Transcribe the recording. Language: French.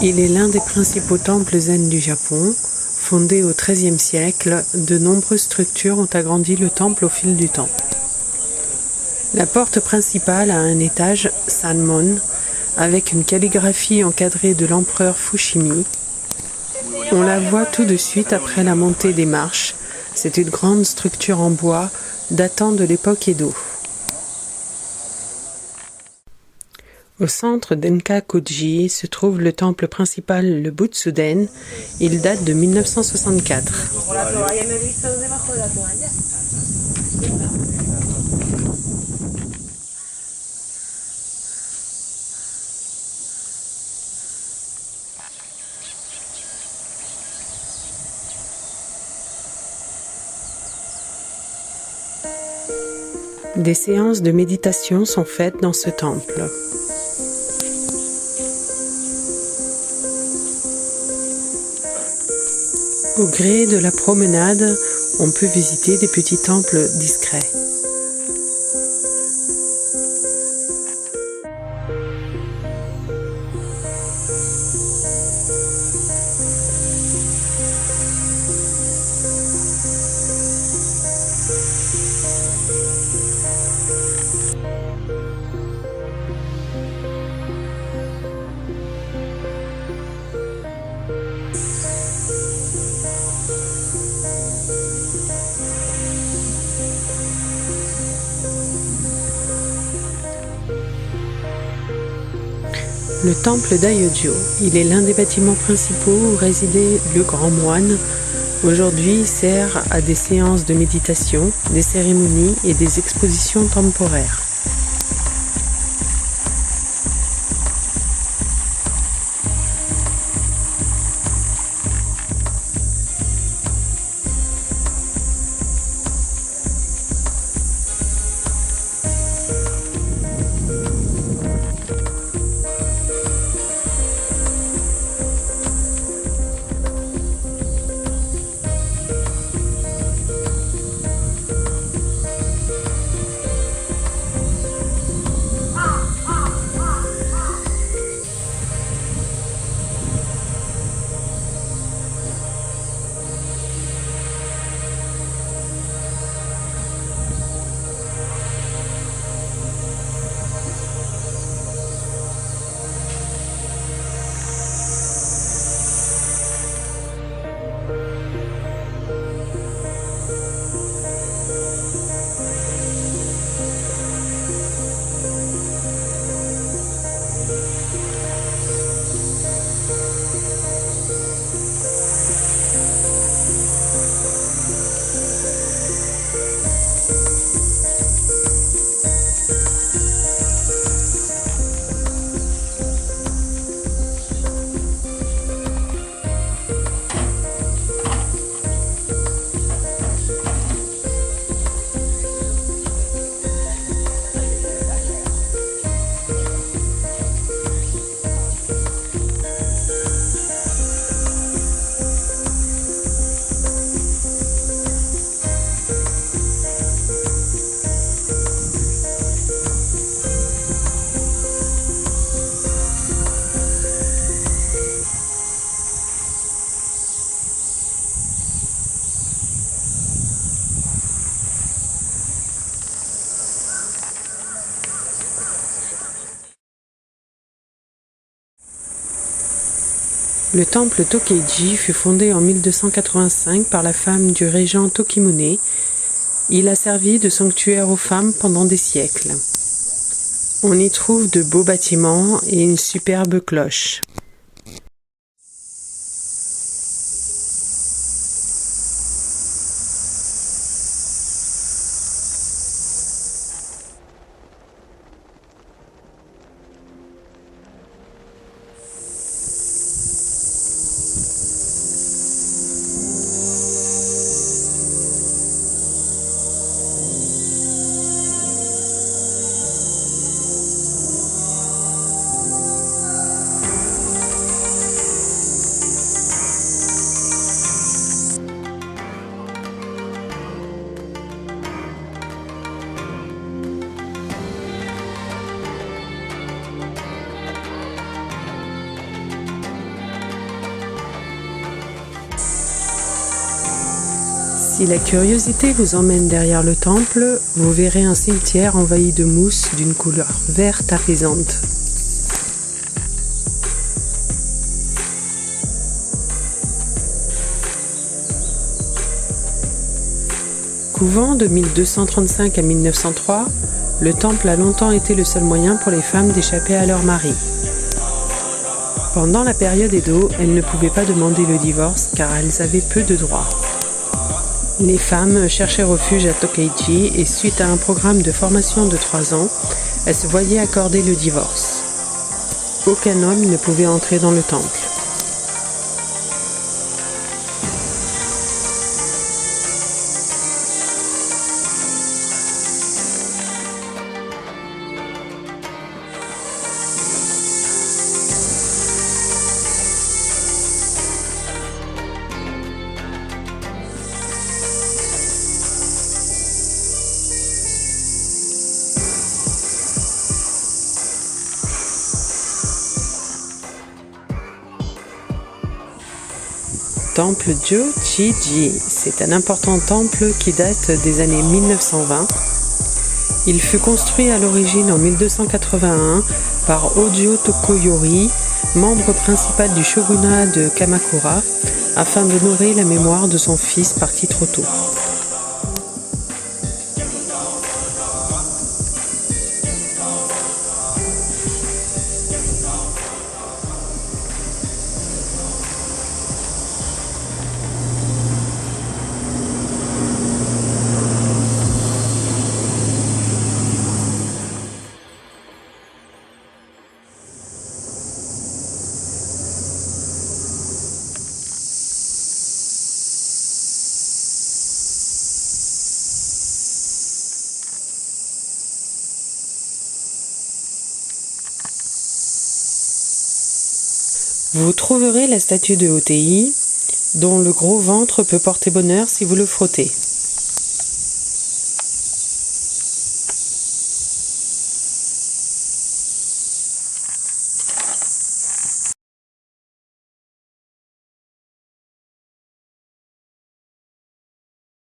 Il est l'un des principaux temples zen du Japon. Fondé au XIIIe siècle, de nombreuses structures ont agrandi le temple au fil du temps. La porte principale a un étage, Sanmon, avec une calligraphie encadrée de l'empereur Fushimi. On la voit tout de suite après la montée des marches. C'est une grande structure en bois datant de l'époque Edo. Au centre d'Enkakuji se trouve le temple principal, le Butsuden. Il date de 1964. Des séances de méditation sont faites dans ce temple. Au gré de la promenade, on peut visiter des petits temples discrets. Le temple d'Ayojo, il est l'un des bâtiments principaux où résidait le grand moine. Aujourd'hui, il sert à des séances de méditation, des cérémonies et des expositions temporaires. Le temple Tokeiji fut fondé en 1285 par la femme du régent Tokimune. Il a servi de sanctuaire aux femmes pendant des siècles. On y trouve de beaux bâtiments et une superbe cloche. Si la curiosité vous emmène derrière le temple, vous verrez un cimetière envahi de mousse d'une couleur verte apaisante. Couvent de 1235 à 1903, le temple a longtemps été le seul moyen pour les femmes d'échapper à leur mari. Pendant la période Edo, elles ne pouvaient pas demander le divorce car elles avaient peu de droits. Les femmes cherchaient refuge à Tokeiji et suite à un programme de formation de 3 ans, elles se voyaient accorder le divorce. Aucun homme ne pouvait entrer dans le temple. Temple Jochiji, c'est un important temple qui date des années 1920. Il fut construit à l'origine en 1281 par Hojo Tokoyori, membre principal du shogunat de Kamakura, afin d'honorer la mémoire de son fils parti trop tôt. Vous trouverez la statue de Hotei, dont le gros ventre peut porter bonheur si vous le frottez.